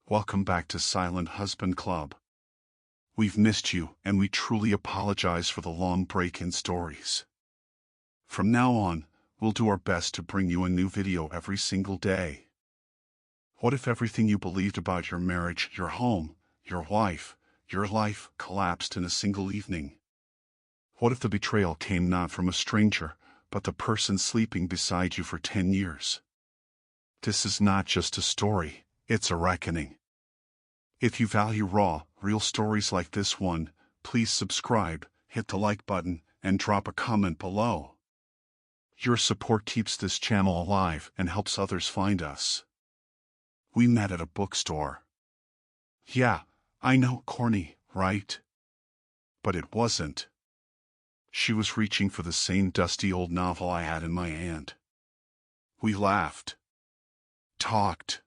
Welcome back to Silent Husband Club. We've missed you, and we truly apologize for the long break in stories. From now on, we'll do our best to bring you a new video every single day. What if everything you believed about your marriage, your home, your wife, your life collapsed in a single evening? What if the betrayal came not from a stranger, but the person sleeping beside you for 10 years? This is not just a story. It's a reckoning. If you value raw, real stories like this one, please subscribe, hit the like button, and drop a comment below. Your support keeps this channel alive and helps others find us. We met at a bookstore. Yeah, I know, corny, right? But it wasn't. She was reaching for the same dusty old novel I had in my hand. We laughed, talked,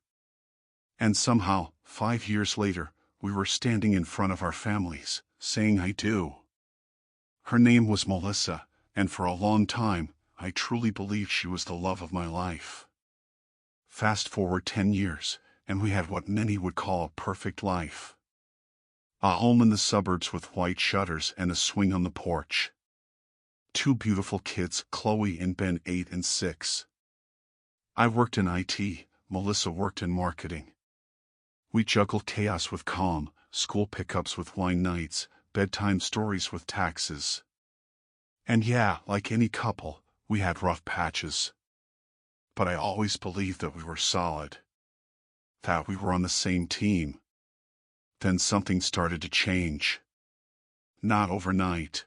and somehow, 5 years later, we were standing in front of our families, saying I do. Her name was Melissa, and for a long time, I truly believed she was the love of my life. Fast forward 10 years, and we had what many would call a perfect life. A home in the suburbs with white shutters and a swing on the porch. 2 beautiful kids, Chloe and Ben, 8 and 6. I worked in IT, Melissa worked in marketing. We juggled chaos with calm, school pickups with wine nights, bedtime stories with taxes. And yeah, like any couple, we had rough patches. But I always believed that we were solid. That we were on the same team. Then something started to change. Not overnight.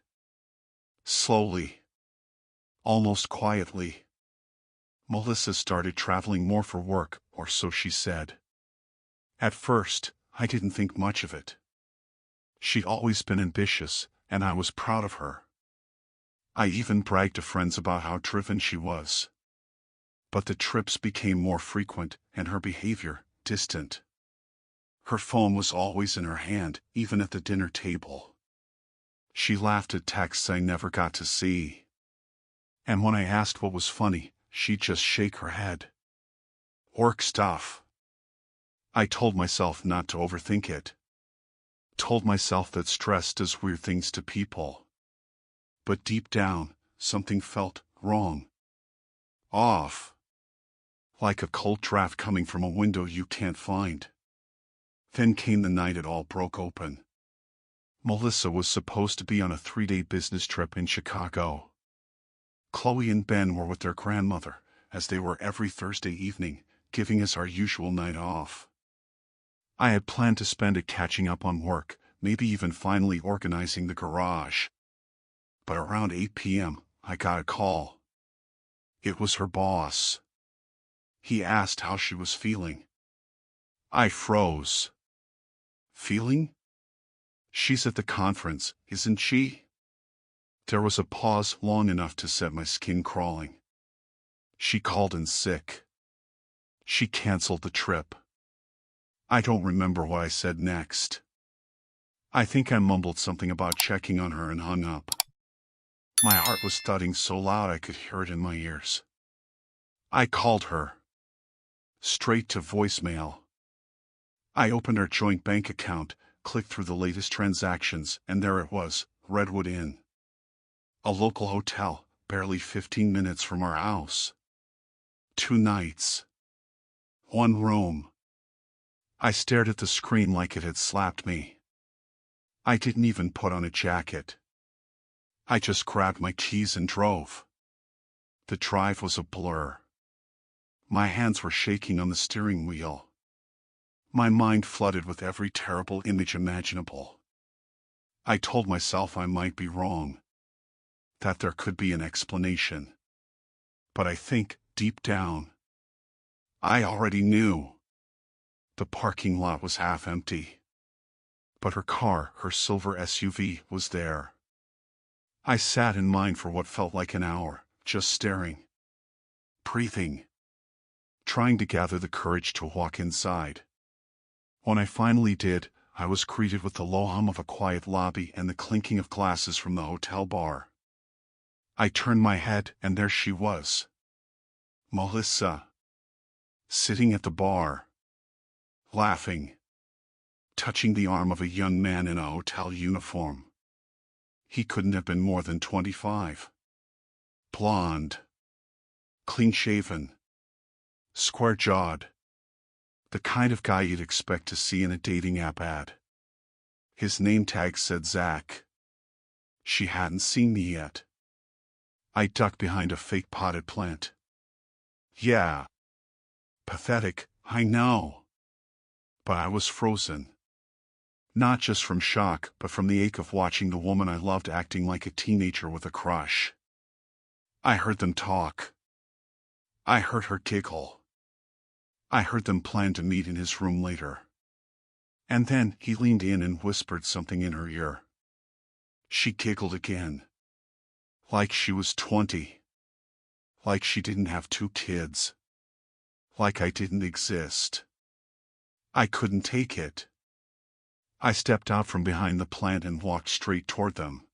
Slowly. Almost quietly. Melissa started traveling more for work, or so she said. At first, I didn't think much of it. She'd always been ambitious, and I was proud of her. I even bragged to friends about how driven she was. But the trips became more frequent, and her behavior, distant. Her phone was always in her hand, even at the dinner table. She laughed at texts I never got to see. And when I asked what was funny, she'd just shake her head. Work stuff. I told myself not to overthink it. Told myself that stress does weird things to people. But deep down, something felt wrong. Off. Like a cold draft coming from a window you can't find. Then came the night it all broke open. Melissa was supposed to be on a 3-day business trip in Chicago. Chloe and Ben were with their grandmother, as they were every Thursday evening, giving us our usual night off. I had planned to spend it catching up on work, maybe even finally organizing the garage. But around 8 p.m., I got a call. It was her boss. He asked how she was feeling. I froze. Feeling? She's at the conference, isn't she? There was a pause long enough to set my skin crawling. She called in sick. She canceled the trip. I don't remember what I said next. I think I mumbled something about checking on her and hung up. My heart was thudding so loud I could hear it in my ears. I called her. Straight to voicemail. I opened her joint bank account, clicked through the latest transactions, and there it was, Redwood Inn. A local hotel, barely 15 minutes from our house. 2 nights. 1 room. I stared at the screen like it had slapped me. I didn't even put on a jacket. I just grabbed my keys and drove. The drive was a blur. My hands were shaking on the steering wheel. My mind flooded with every terrible image imaginable. I told myself I might be wrong. That there could be an explanation. But I think, deep down, I already knew. The parking lot was half empty. But her car, her silver SUV, was there. I sat in mine for what felt like an hour, just staring. Breathing. Trying to gather the courage to walk inside. When I finally did, I was greeted with the low hum of a quiet lobby and the clinking of glasses from the hotel bar. I turned my head, and there she was. Melissa. Sitting at the bar. Laughing. touching the arm of a young man in a hotel uniform. He couldn't have been more than 25. Blonde. Clean-shaven. Square-jawed. The kind of guy you'd expect to see in a dating app ad. His name tag said Zach. She hadn't seen me yet. I ducked behind a fake potted plant. Yeah. Pathetic, I know. But I was frozen. Not just from shock, but from the ache of watching the woman I loved acting like a teenager with a crush. I heard them talk. I heard her giggle. I heard them plan to meet in his room later. And then he leaned in and whispered something in her ear. She giggled again. Like she was 20. Like she didn't have 2 kids. Like I didn't exist. I couldn't take it. I stepped out from behind the plant and walked straight toward them.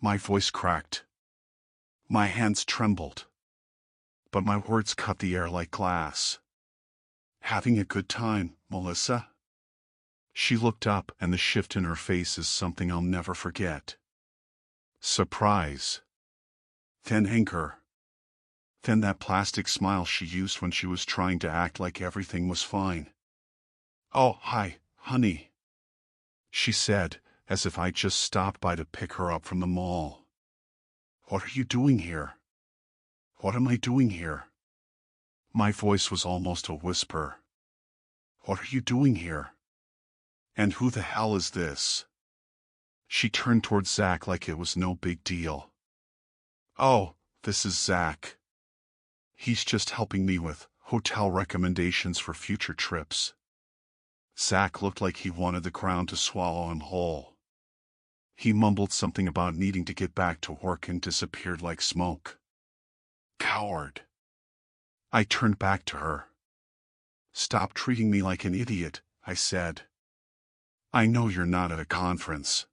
My voice cracked. My hands trembled. But my words cut the air like glass. Having a good time, Melissa? She looked up, and the shift in her face is something I'll never forget. Surprise. Then anger. Then that plastic smile she used when she was trying to act like everything was fine. Oh, hi, honey, she said, as if I'd just stopped by to pick her up from the mall. What are you doing here? What am I doing here? My voice was almost a whisper. What are you doing here? And who the hell is this? She turned towards Zach like it was no big deal. Oh, this is Zach. He's just helping me with hotel recommendations for future trips. Zach looked like he wanted the ground to swallow him whole. He mumbled something about needing to get back to work and disappeared like smoke. Coward. I turned back to her. Stop treating me like an idiot, I said. I know you're not at a conference.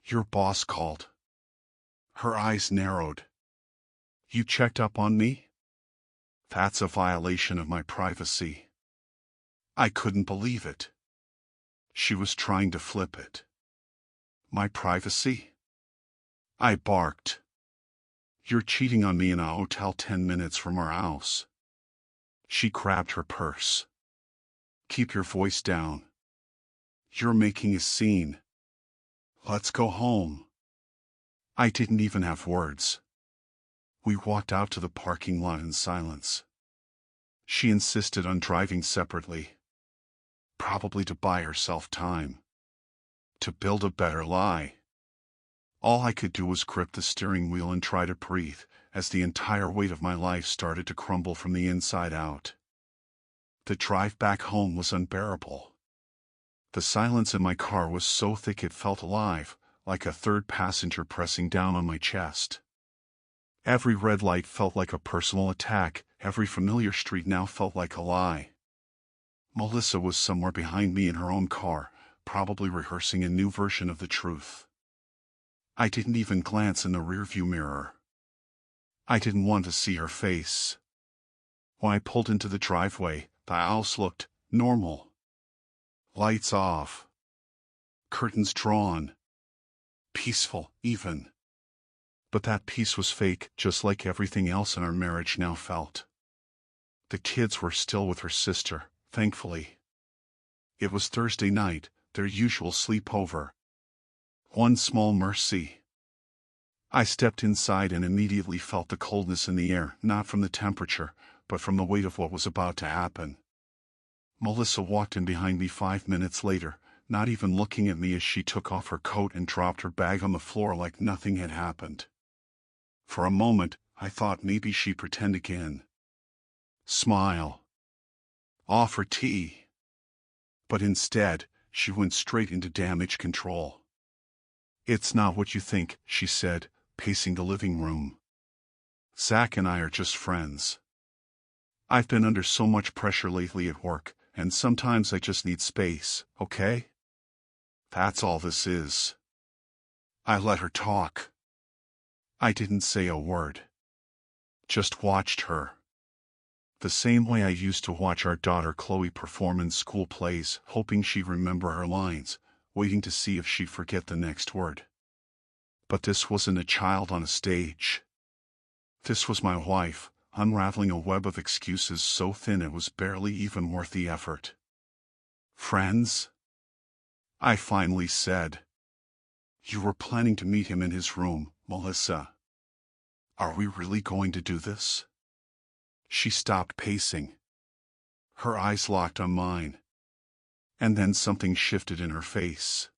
Your boss called. Her eyes narrowed. You checked up on me? That's a violation of my privacy. I couldn't believe it. She was trying to flip it. My privacy? I barked. You're cheating on me in a hotel 10 minutes from our house. She grabbed her purse. Keep your voice down. You're making a scene. Let's go home. I didn't even have words. We walked out to the parking lot in silence. She insisted on driving separately. Probably to buy herself time. To build a better lie. All I could do was grip the steering wheel and try to breathe, as the entire weight of my life started to crumble from the inside out. The drive back home was unbearable. The silence in my car was so thick it felt alive, like a third passenger pressing down on my chest. Every red light felt like a personal attack, every familiar street now felt like a lie. Melissa was somewhere behind me in her own car, probably rehearsing a new version of the truth. I didn't even glance in the rearview mirror. I didn't want to see her face. When I pulled into the driveway, the house looked normal. Lights off. Curtains drawn. Peaceful, even. But that peace was fake, just like everything else in our marriage now felt. The kids were still with her sister, thankfully. It was Thursday night, their usual sleepover. One small mercy. I stepped inside and immediately felt the coldness in the air, not from the temperature, but from the weight of what was about to happen. Melissa walked in behind me 5 minutes later, not even looking at me as she took off her coat and dropped her bag on the floor like nothing had happened. For a moment, I thought maybe she'd pretend again. Smile. Offer tea. But instead, she went straight into damage control. It's not what you think, she said, pacing the living room. Zach and I are just friends. I've been under so much pressure lately at work, and sometimes I just need space, okay? That's all this is. I let her talk. I didn't say a word. Just watched her. The same way I used to watch our daughter Chloe perform in school plays, hoping she'd remember her lines, waiting to see if she'd forget the next word. But this wasn't a child on a stage. This was my wife, unraveling a web of excuses so thin it was barely even worth the effort. "Friends?" I finally said. "You were planning to meet him in his room, Melissa. Are we really going to do this?" She stopped pacing. Her eyes locked on mine. And then something shifted in her face.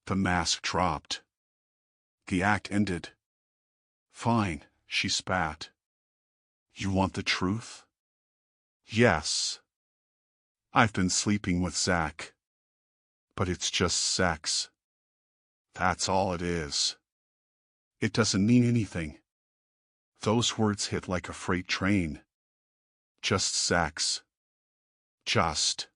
The mask dropped. The act ended. "Fine," she spat. "You want the truth?" "Yes. I've been sleeping with Zach. But it's just sex. That's all it is. It doesn't mean anything." Those words hit like a freight train. Just sex. Just.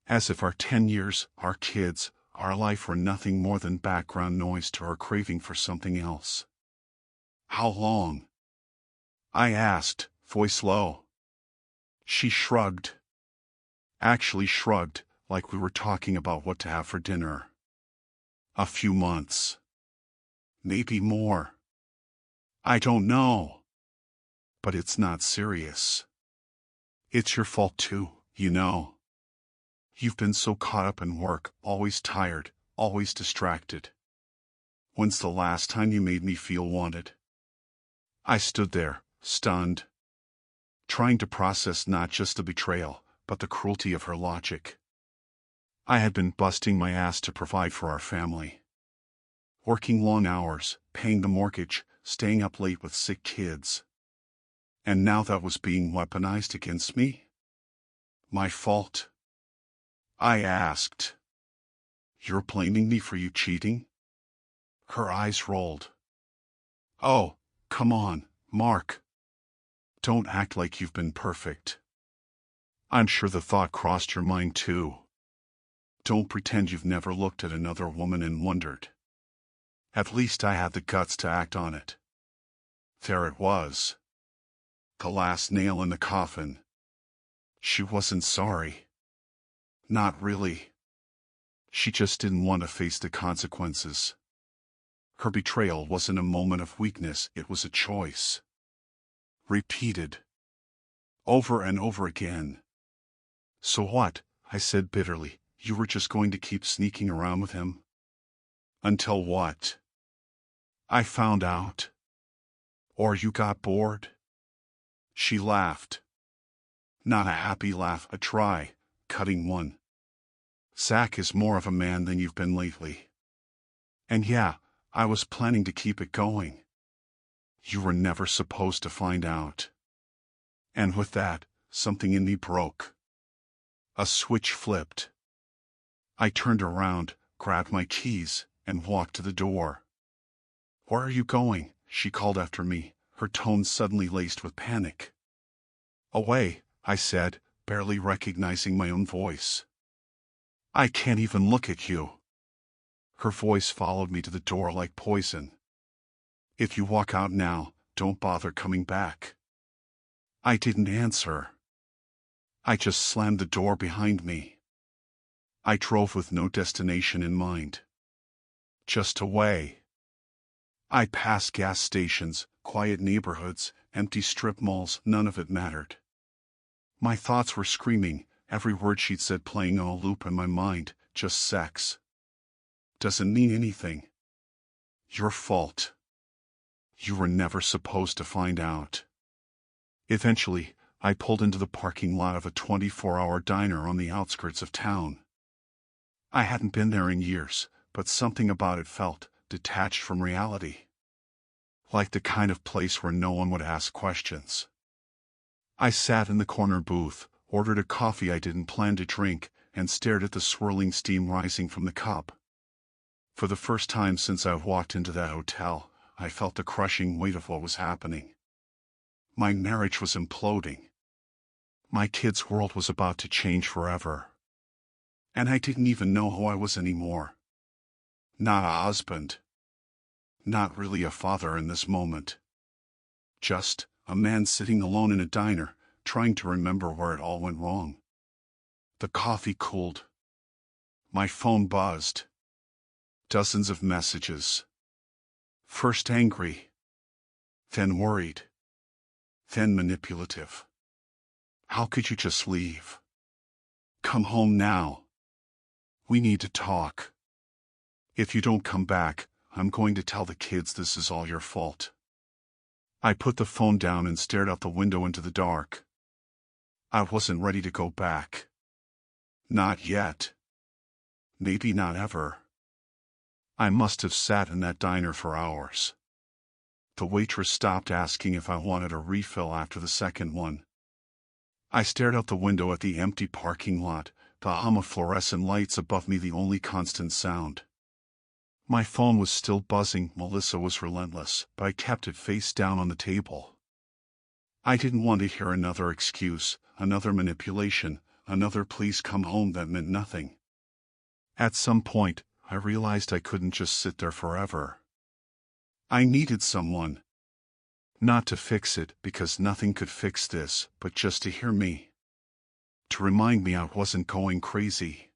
As if our 10 years, our kids, our life were nothing more than background noise to our craving for something else. "How long?" I asked, voice low. She shrugged. Actually shrugged, like we were talking about what to have for dinner. "A few months. Maybe more. I don't know. But it's not serious. It's your fault too, you know. You've been so caught up in work, always tired, always distracted. When's the last time you made me feel wanted?" I stood there, stunned, trying to process not just the betrayal, but the cruelty of her logic. I had been busting my ass to provide for our family. Working long hours, paying the mortgage, staying up late with sick kids. And now that was being weaponized against me? My fault? I asked. "You're blaming me for you cheating?" Her eyes rolled. "Oh, come on, Mark. Don't act like you've been perfect. I'm sure the thought crossed your mind too. Don't pretend you've never looked at another woman and wondered. At least I had the guts to act on it." There it was. The last nail in the coffin. She wasn't sorry. Not really. She just didn't want to face the consequences. Her betrayal wasn't a moment of weakness, it was a choice. Repeated. Over and over again. "So what?" I said bitterly. "You were just going to keep sneaking around with him?" "Until what?" "I found out. Or you got bored?" She laughed. Not a happy laugh, a dry, cutting one. "Zach is more of a man than you've been lately. And yeah, I was planning to keep it going. You were never supposed to find out." And with that, something in me broke. A switch flipped. I turned around, grabbed my keys, and walked to the door. "Where are you going?" she called after me, her tone suddenly laced with panic. "Away," I said, barely recognizing my own voice. "I can't even look at you." Her voice followed me to the door like poison. "If you walk out now, don't bother coming back." I didn't answer. I just slammed the door behind me. I drove with no destination in mind. Just away. I passed gas stations, quiet neighborhoods, empty strip malls, none of it mattered. My thoughts were screaming, every word she'd said playing on a loop in my mind, just sex. Doesn't mean anything. Your fault. You were never supposed to find out. Eventually, I pulled into the parking lot of a 24-hour diner on the outskirts of town. I hadn't been there in years, but something about it felt detached from reality. Like the kind of place where no one would ask questions. I sat in the corner booth, ordered a coffee I didn't plan to drink, and stared at the swirling steam rising from the cup. For the first time since I walked into that hotel, I felt the crushing weight of what was happening. My marriage was imploding. My kids' world was about to change forever. And I didn't even know who I was anymore. Not a husband. Not really a father in this moment. Just a man sitting alone in a diner, trying to remember where it all went wrong. The coffee cooled. My phone buzzed. Dozens of messages. First angry. Then worried. Then manipulative. How could you just leave? Come home now. We need to talk. If you don't come back, I'm going to tell the kids this is all your fault. I put the phone down and stared out the window into the dark. I wasn't ready to go back. Not yet. Maybe not ever. I must have sat in that diner for hours. The waitress stopped asking if I wanted a refill after the second one. I stared out the window at the empty parking lot, the hum of fluorescent lights above me the only constant sound. My phone was still buzzing. Melissa was relentless, but I kept it face down on the table. I didn't want to hear another excuse, another manipulation, another please come home that meant nothing. At some point, I realized I couldn't just sit there forever. I needed someone. Not to fix it, because nothing could fix this, but just to hear me. To remind me I wasn't going crazy.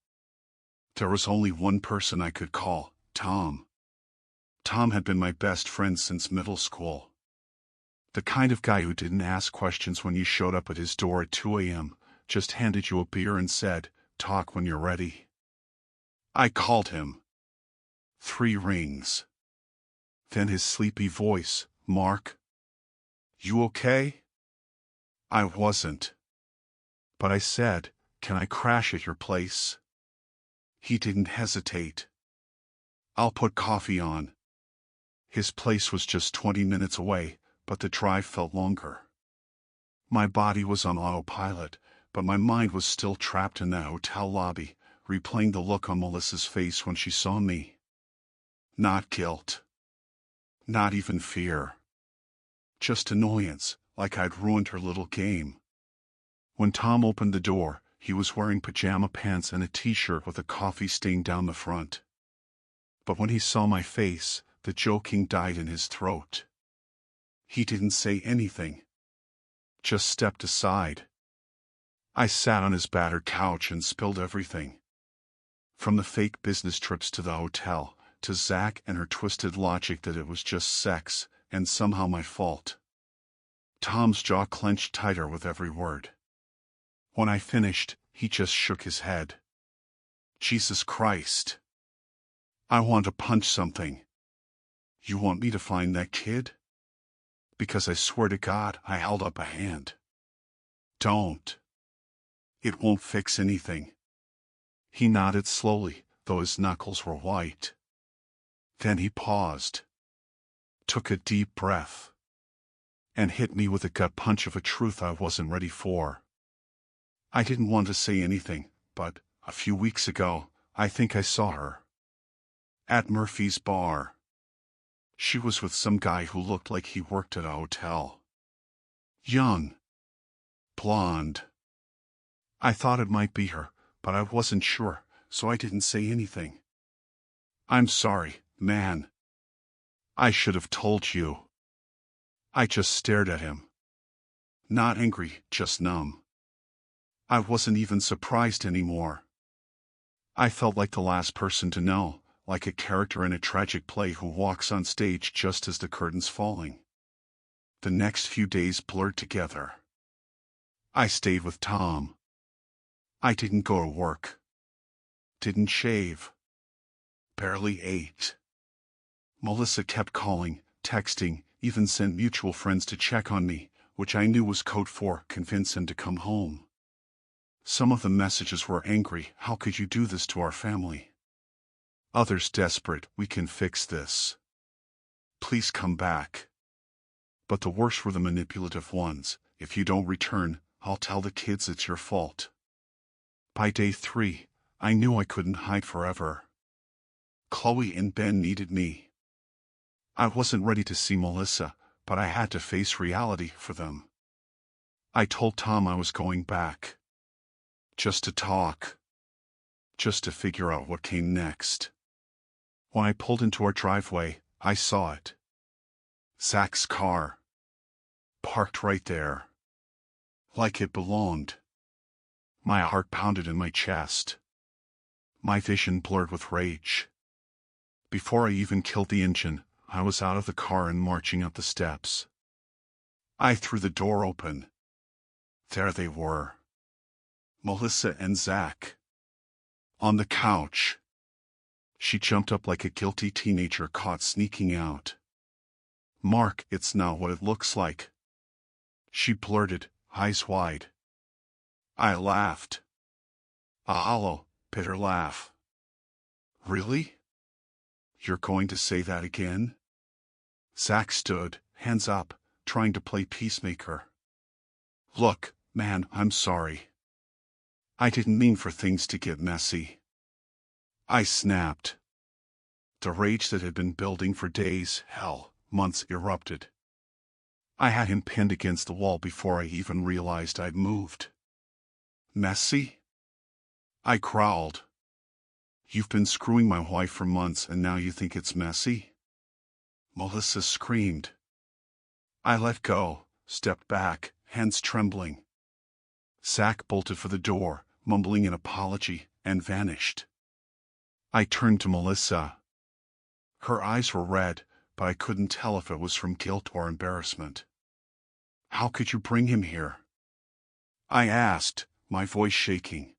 There was only one person I could call, Tom. Tom had been my best friend since middle school. The kind of guy who didn't ask questions when you showed up at his door at 2 a.m., just handed you a beer and said, "Talk when you're ready." I called him. 3 rings. Then his sleepy voice, "Mark? You okay?" I wasn't. But I said, "Can I crash at your place?" He didn't hesitate. "I'll put coffee on." His place was just 20 minutes away, but the drive felt longer. My body was on autopilot, but my mind was still trapped in that hotel lobby, replaying the look on Melissa's face when she saw me. Not guilt. Not even fear. Just annoyance, like I'd ruined her little game. When Tom opened the door, he was wearing pajama pants and a t-shirt with a coffee stain down the front. But when he saw my face, the joking died in his throat. He didn't say anything. Just stepped aside. I sat on his battered couch and spilled everything. From the fake business trips to the hotel, to Zach and her twisted logic that it was just sex, and somehow my fault. Tom's jaw clenched tighter with every word. When I finished, he just shook his head. Jesus Christ. I want to punch something. You want me to find that kid? Because I swear to God, I held up a hand. Don't. It won't fix anything. He nodded slowly, though his knuckles were white. Then he paused, took a deep breath, and hit me with a gut punch of a truth I wasn't ready for. I didn't want to say anything, but, a few weeks ago, I think I saw her. At Murphy's bar. She was with some guy who looked like he worked at a hotel. Young. Blonde. I thought it might be her, but I wasn't sure, so I didn't say anything. "I'm sorry, man. I should have told you." I just stared at him. Not angry, just numb. I wasn't even surprised anymore. I felt like the last person to know, like a character in a tragic play who walks on stage just as the curtain's falling. The next few days blurred together. I stayed with Tom. I didn't go to work. Didn't shave. Barely ate. Melissa kept calling, texting, even sent mutual friends to check on me, which I knew was code for convince him to come home. Some of the messages were angry, "How could you do this to our family?" Others desperate, "We can fix this. Please come back." But the worst were the manipulative ones, "If you don't return, I'll tell the kids it's your fault." By day 3, I knew I couldn't hide forever. Chloe and Ben needed me. I wasn't ready to see Melissa, but I had to face reality for them. I told Tom I was going back. Just to talk. Just to figure out what came next. When I pulled into our driveway, I saw it. Zach's car. Parked right there. like it belonged. My heart pounded in my chest. My vision blurred with rage. Before I even killed the engine, I was out of the car and marching up the steps. I threw the door open. There they were. Melissa and Zach. On the couch. She jumped up like a guilty teenager caught sneaking out. "Mark, it's not what it looks like," she blurted, eyes wide. I laughed. A hollow, bitter laugh. "Really? You're going to say that again?" Zach stood, hands up, trying to play peacemaker. "Look, man, I'm sorry. I didn't mean for things to get messy." I snapped. The rage that had been building for days, hell, months erupted. I had him pinned against the wall before I even realized I'd moved. "Messy?" I growled. "You've been screwing my wife for months and now you think it's messy?" Melissa screamed. I let go, stepped back, hands trembling. Zach bolted for the door, mumbling an apology, and vanished. I turned to Melissa. Her eyes were red, but I couldn't tell if it was from guilt or embarrassment. "How could you bring him here?" I asked, my voice shaking.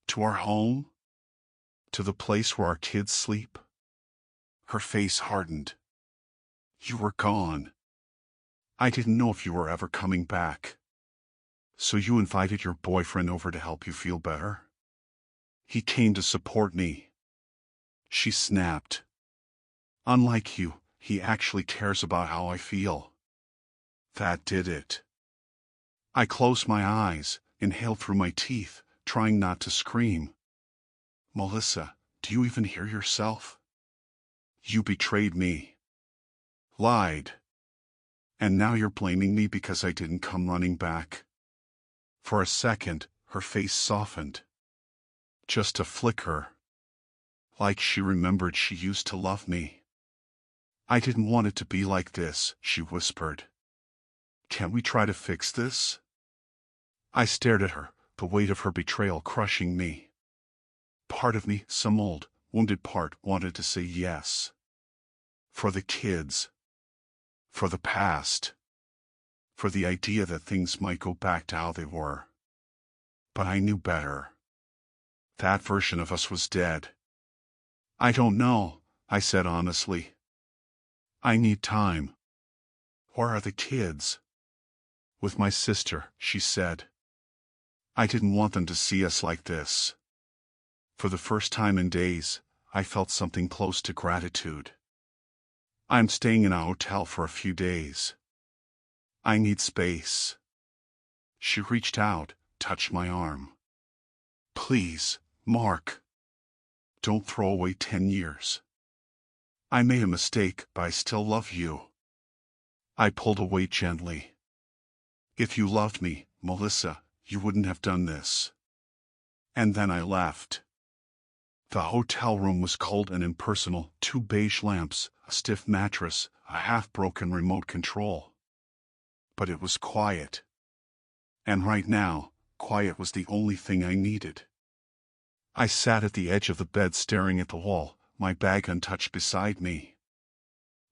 "To our home? To the place where our kids sleep?" Her face hardened. "You were gone. I didn't know if you were ever coming back. So you invited your boyfriend over to help you feel better? He came to support me." She snapped. "Unlike you, he actually cares about how I feel." That did it. I closed my eyes, inhaled through my teeth, trying not to scream. "Melissa, do you even hear yourself? You betrayed me. Lied. And now you're blaming me because I didn't come running back." For a second, her face softened. Just a flicker. Like she remembered she used to love me. "I didn't want it to be like this," she whispered. "Can't we try to fix this?" I stared at her, the weight of her betrayal crushing me. Part of me, some old, wounded part, wanted to say yes. For the kids. For the past. For the idea that things might go back to how they were. But I knew better. That version of us was dead. "I don't know," I said honestly. "I need time." "Where are the kids?" "With my sister," she said. I didn't want them to see us like this. For the first time in days, I felt something close to gratitude. "I'm staying in a hotel for a few days. I need space." She reached out, touched my arm. "Please, Mark. Don't throw away 10 years. I made a mistake, but I still love you." I pulled away gently. "If you loved me, Melissa, you wouldn't have done this." And then I left. The hotel room was cold and impersonal, 2 beige lamps, a stiff mattress, a half-broken remote control. But it was quiet. And right now, quiet was the only thing I needed. I sat at the edge of the bed staring at the wall, my bag untouched beside me.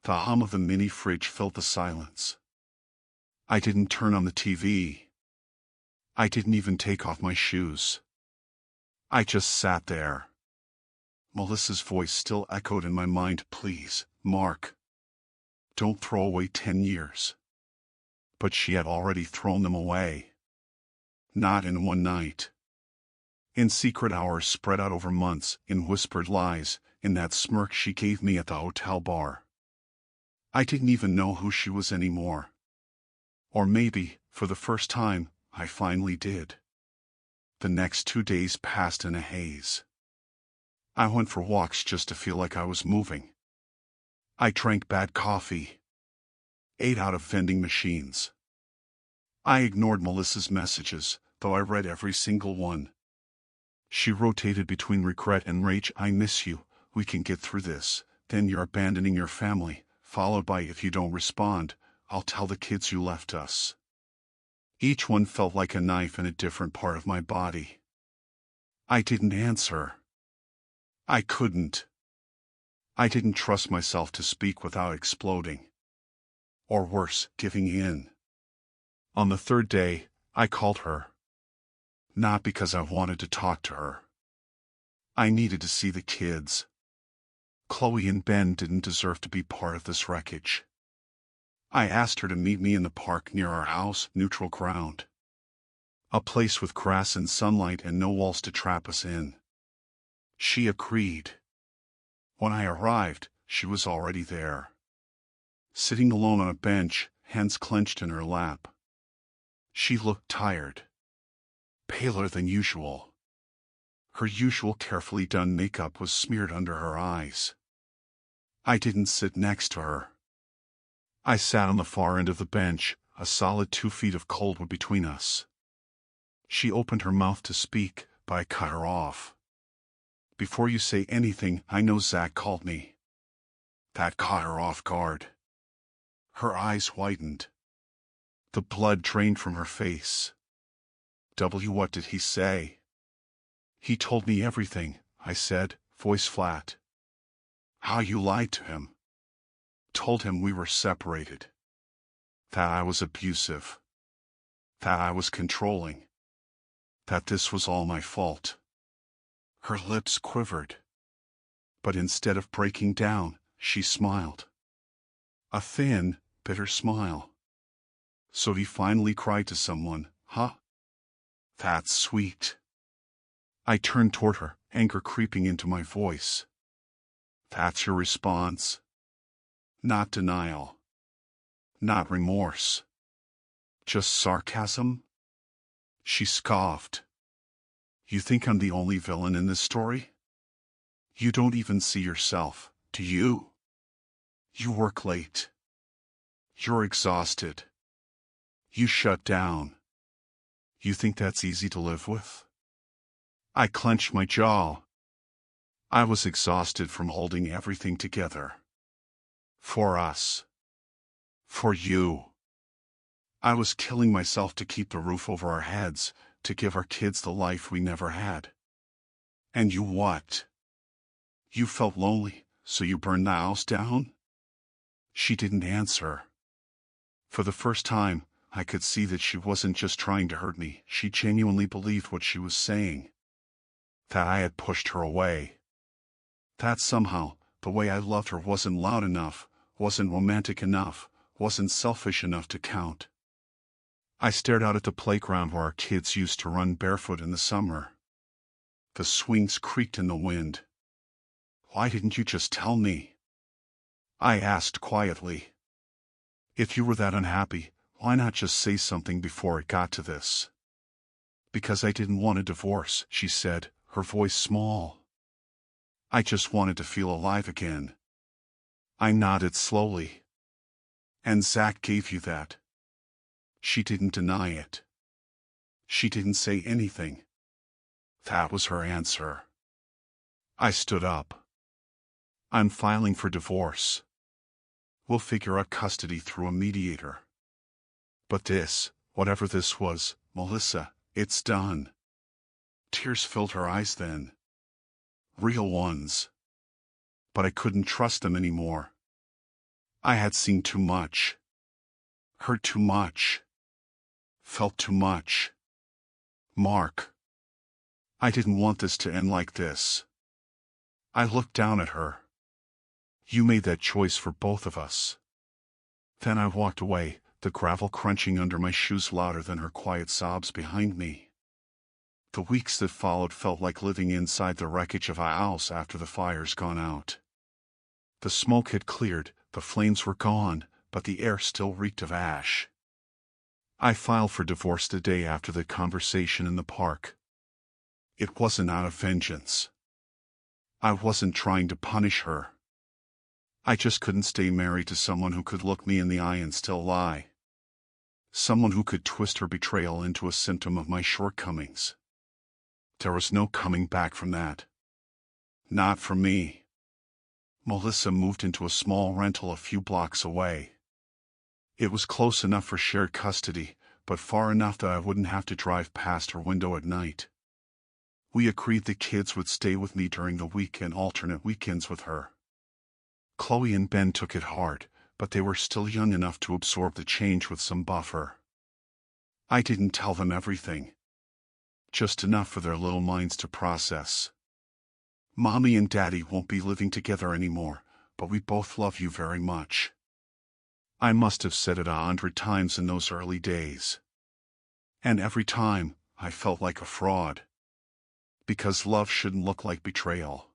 The hum of the mini fridge filled the silence. I didn't turn on the TV. I didn't even take off my shoes. I just sat there. Melissa's voice still echoed in my mind. "Please, Mark. Don't throw away 10 years. But she had already thrown them away. Not in one night. In secret hours spread out over months, in whispered lies, in that smirk she gave me at the hotel bar. I didn't even know who she was anymore. Or maybe, for the first time, I finally did. The next 2 days passed in a haze. I went for walks just to feel like I was moving. I drank bad coffee. Ate out of vending machines. I ignored Melissa's messages, though I read every single one. She rotated between regret and rage. "I miss you, we can get through this," then "You're abandoning your family," followed by "If you don't respond, I'll tell the kids you left us." Each one felt like a knife in a different part of my body. I didn't answer. I couldn't. I didn't trust myself to speak without exploding. Or worse, giving in. On the third day, I called her. Not because I wanted to talk to her. I needed to see the kids. Chloe and Ben didn't deserve to be part of this wreckage. I asked her to meet me in the park near our house, neutral ground. A place with grass and sunlight and no walls to trap us in. She agreed. When I arrived, she was already there. Sitting alone on a bench, hands clenched in her lap. She looked tired. Paler than usual. Her usual carefully done makeup was smeared under her eyes. I didn't sit next to her. I sat on the far end of the bench, a solid 2 feet of cold wood between us. She opened her mouth to speak, but I cut her off. Before you say anything, I know Zach called me. That caught her off guard. Her eyes whitened. The blood drained from her face. What did he say? He told me everything, I said, voice flat. How you lied to him. Told him we were separated. That I was abusive. That I was controlling. That this was all my fault. Her lips quivered. But instead of breaking down, she smiled. A thin, bitter smile. So he finally cried to someone, huh? That's sweet. I turned toward her, anger creeping into my voice. That's your response? Not denial. Not remorse. Just sarcasm? She scoffed. You think I'm the only villain in this story? You don't even see yourself, do you? You work late. You're exhausted. You shut down. You think that's easy to live with? I clenched my jaw. I was exhausted from holding everything together. For us. For you. I was killing myself to keep the roof over our heads, to give our kids the life we never had. And you what? You felt lonely, so you burned the house down? She didn't answer. For the first time, I could see that she wasn't just trying to hurt me, she genuinely believed what she was saying. That I had pushed her away. That somehow, the way I loved her wasn't loud enough, wasn't romantic enough, wasn't selfish enough to count. I stared out at the playground where our kids used to run barefoot in the summer. The swings creaked in the wind. Why didn't you just tell me? I asked quietly. If you were that unhappy, why not just say something before it got to this? Because I didn't want a divorce, she said, her voice small. I just wanted to feel alive again. I nodded slowly. And Zach gave you that. She didn't deny it. She didn't say anything. That was her answer. I stood up. I'm filing for divorce. We'll figure out custody through a mediator. But this, whatever this was, Melissa, it's done. Tears filled her eyes then. Real ones. But I couldn't trust them anymore. I had seen too much. Heard too much. Felt too much. Mark. I didn't want this to end like this. I looked down at her. You made that choice for both of us. Then I walked away, the gravel crunching under my shoes louder than her quiet sobs behind me. The weeks that followed felt like living inside the wreckage of a house after the fire's gone out. The smoke had cleared, the flames were gone, but the air still reeked of ash. I filed for divorce the day after the conversation in the park. It wasn't out of vengeance. I wasn't trying to punish her. I just couldn't stay married to someone who could look me in the eye and still lie. Someone who could twist her betrayal into a symptom of my shortcomings. There was no coming back from that. Not for me. Melissa moved into a small rental a few blocks away. It was close enough for shared custody, but far enough that I wouldn't have to drive past her window at night. We agreed the kids would stay with me during the week and alternate weekends with her. Chloe and Ben took it hard, but they were still young enough to absorb the change with some buffer. I didn't tell them everything. Just enough for their little minds to process. Mommy and Daddy won't be living together anymore, but we both love you very much. I must have said it 100 times in those early days. And every time, I felt like a fraud. Because love shouldn't look like betrayal.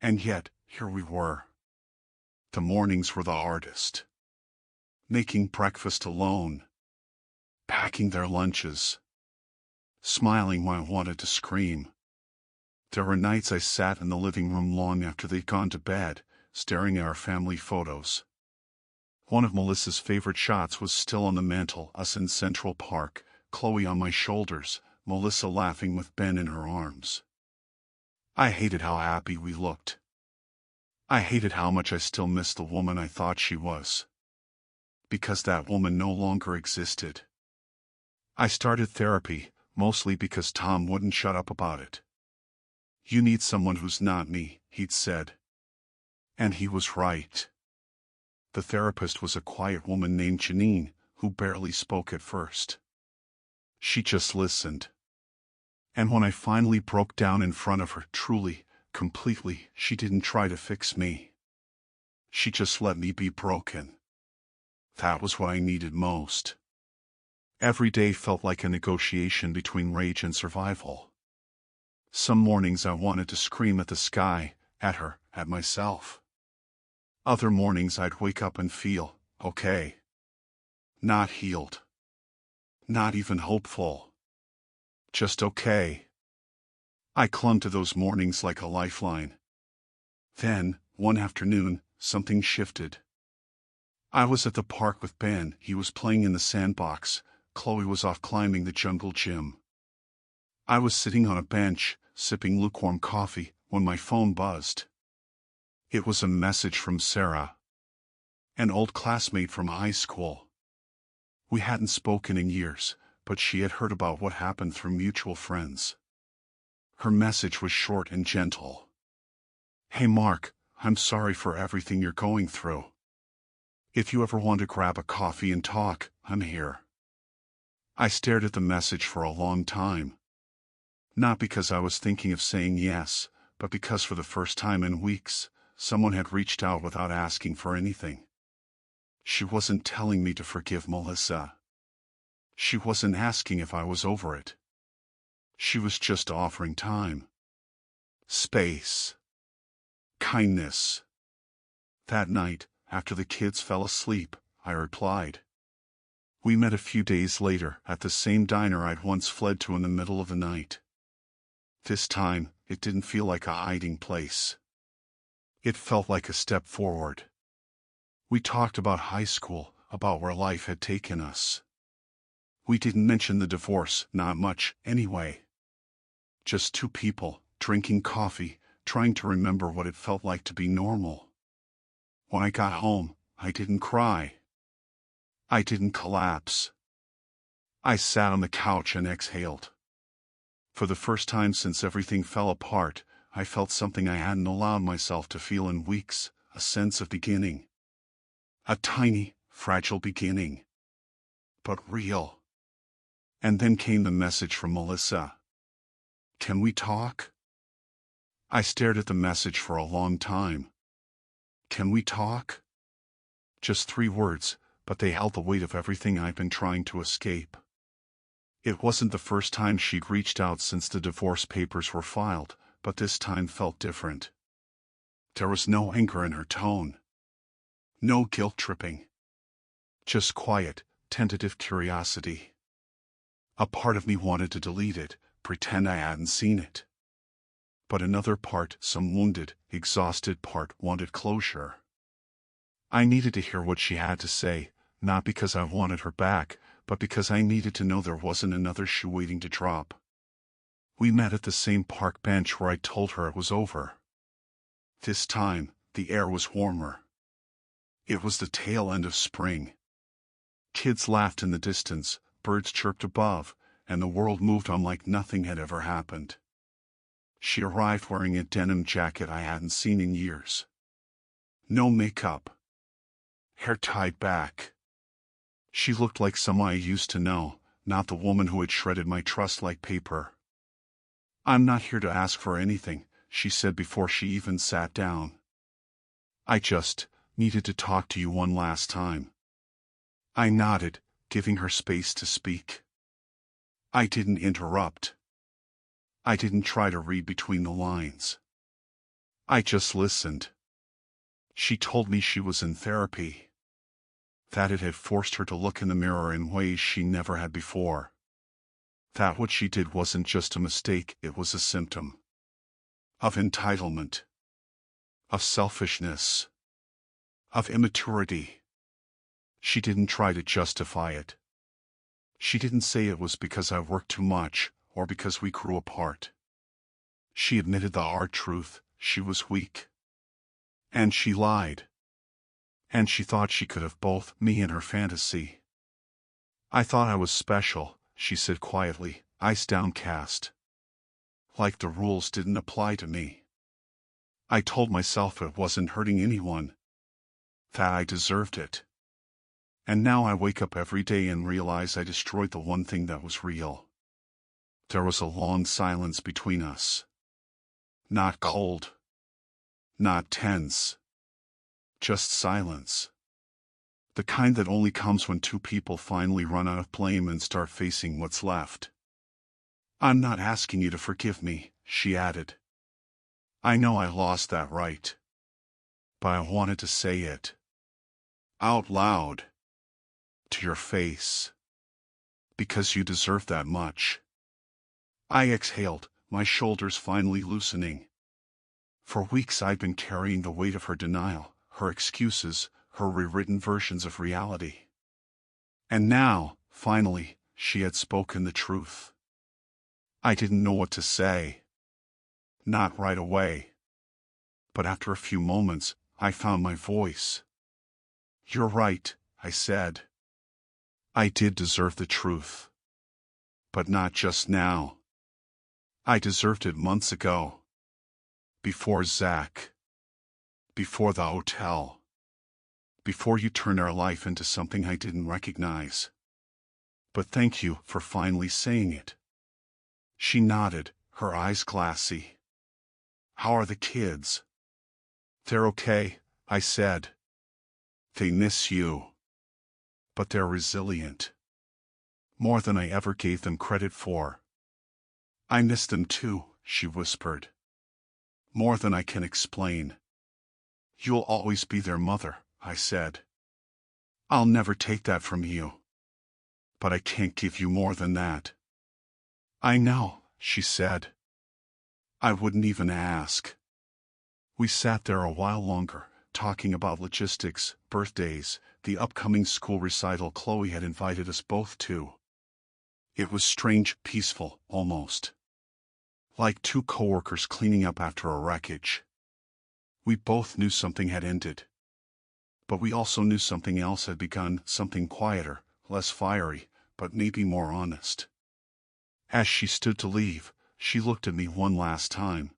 And yet, here we were. The mornings were the hardest. Making breakfast alone. Packing their lunches. Smiling when I wanted to scream. There were nights I sat in the living room long after they'd gone to bed, staring at our family photos. One of Melissa's favorite shots was still on the mantel, us in Central Park, Chloe on my shoulders, Melissa laughing with Ben in her arms. I hated how happy we looked. I hated how much I still missed the woman I thought she was. Because that woman no longer existed. I started therapy, mostly because Tom wouldn't shut up about it. You need someone who's not me, he'd said. And he was right. The therapist was a quiet woman named Janine, who barely spoke at first. She just listened. And when I finally broke down in front of her, truly, completely, she didn't try to fix me. She just let me be broken. That was what I needed most. Every day felt like a negotiation between rage and survival. Some mornings I wanted to scream at the sky, at her, at myself. Other mornings I'd wake up and feel, okay. Not healed. Not even hopeful. Just okay. I clung to those mornings like a lifeline. Then, one afternoon, something shifted. I was at the park with Ben. He was playing in the sandbox. Chloe was off climbing the jungle gym. I was sitting on a bench, sipping lukewarm coffee, when my phone buzzed. It was a message from Sarah. An old classmate from high school. We hadn't spoken in years, but she had heard about what happened through mutual friends. Her message was short and gentle. Hey Mark, I'm sorry for everything you're going through. If you ever want to grab a coffee and talk, I'm here. I stared at the message for a long time. Not because I was thinking of saying yes, but because for the first time in weeks, someone had reached out without asking for anything. She wasn't telling me to forgive Melissa. She wasn't asking if I was over it. She was just offering time. Space. Kindness. That night, after the kids fell asleep, I replied. We met a few days later at the same diner I'd once fled to in the middle of the night. This time, it didn't feel like a hiding place. It felt like a step forward. We talked about high school, about where life had taken us. We didn't mention the divorce, not much, anyway. Just two people, drinking coffee, trying to remember what it felt like to be normal. When I got home, I didn't cry. I didn't collapse. I sat on the couch and exhaled. For the first time since everything fell apart, I felt something I hadn't allowed myself to feel in weeks, a sense of beginning. A tiny, fragile beginning. But real. And then came the message from Melissa. Can we talk? I stared at the message for a long time. Can we talk? Just 3 words, but they held the weight of everything I'd been trying to escape. It wasn't the first time she'd reached out since the divorce papers were filed, but this time felt different. There was no anger in her tone. No guilt-tripping. Just quiet, tentative curiosity. A part of me wanted to delete it, pretend I hadn't seen it. But another part, some wounded, exhausted part, wanted closure. I needed to hear what she had to say, not because I wanted her back, but because I needed to know there wasn't another shoe waiting to drop. We met at the same park bench where I told her it was over. This time, the air was warmer. It was the tail end of spring. Kids laughed in the distance, birds chirped above, and the world moved on like nothing had ever happened. She arrived wearing a denim jacket I hadn't seen in years. No makeup. Hair tied back. She looked like someone I used to know, not the woman who had shredded my trust like paper. "I'm not here to ask for anything," she said before she even sat down. "I just needed to talk to you one last time." I nodded, giving her space to speak. I didn't interrupt. I didn't try to read between the lines. I just listened. She told me she was in therapy. That it had forced her to look in the mirror in ways she never had before. That what she did wasn't just a mistake, it was a symptom. Of entitlement. Of selfishness. Of immaturity. She didn't try to justify it. She didn't say it was because I worked too much, or because we grew apart. She admitted the hard truth: she was weak. And she lied. And she thought she could have both me and her fantasy. "I thought I was special," she said quietly, eyes downcast. Like the rules didn't apply to me. I told myself it wasn't hurting anyone. That I deserved it. And now I wake up every day and realize I destroyed the one thing that was real. There was a long silence between us. Not cold. Not tense. Just silence. The kind that only comes when two people finally run out of blame and start facing what's left. "I'm not asking you to forgive me," she added. "I know I lost that right. But I wanted to say it. Out loud. To your face. Because you deserve that much." I exhaled, my shoulders finally loosening. For weeks I'd been carrying the weight of her denial, her excuses, her rewritten versions of reality. And now, finally, she had spoken the truth. I didn't know what to say. Not right away. But after a few moments, I found my voice. "You're right," I said. "I did deserve the truth. But not just now. I deserved it months ago. Before Zach. Before the hotel. Before you turned our life into something I didn't recognize. But thank you for finally saying it." She nodded, her eyes glassy. "How are the kids?" "They're okay," I said. "They miss you. But they're resilient. More than I ever gave them credit for." "I miss them too," she whispered. "More than I can explain." "You'll always be their mother," I said. "I'll never take that from you. But I can't give you more than that." "I know," she said. "I wouldn't even ask." We sat there a while longer, talking about logistics, birthdays, the upcoming school recital Chloe had invited us both to. It was strange, peaceful, almost. Like two coworkers cleaning up after a wreckage. We both knew something had ended. But we also knew something else had begun, something quieter, less fiery, but maybe more honest. As she stood to leave, she looked at me one last time.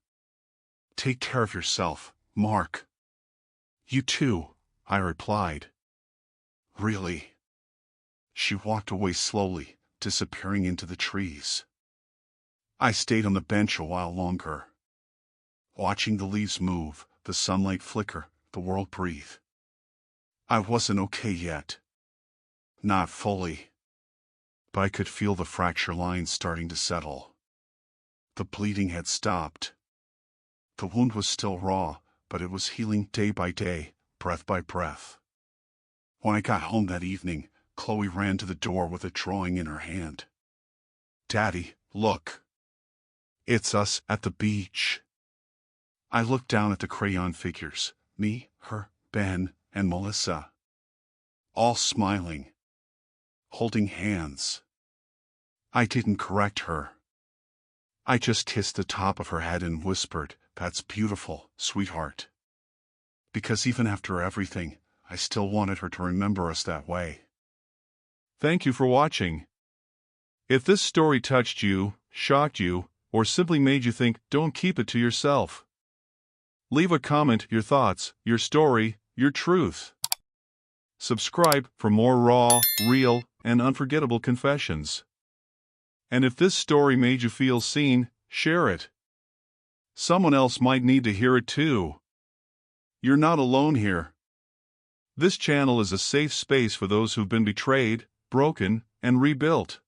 "Take care of yourself, Mark." "You too," I replied. "Really?" She walked away slowly, disappearing into the trees. I stayed on the bench a while longer. Watching the leaves move, the sunlight flicker, the world breathe. I wasn't okay yet. Not fully. But I could feel the fracture lines starting to settle. The bleeding had stopped. The wound was still raw, but it was healing day by day, breath by breath. When I got home that evening, Chloe ran to the door with a drawing in her hand. "Daddy, look. It's us at the beach." I looked down at the crayon figures, me, her, Ben, and Melissa. All smiling. Holding hands. I didn't correct her. I just kissed the top of her head and whispered, "That's beautiful, sweetheart." Because even after everything, I still wanted her to remember us that way. Thank you for watching. If this story touched you, shocked you, or simply made you think, don't keep it to yourself. Leave a comment, your thoughts, your story, your truth. Subscribe for more raw, real, and unforgettable confessions. And if this story made you feel seen, share it. Someone else might need to hear it too. You're not alone here. This channel is a safe space for those who've been betrayed, broken, and rebuilt.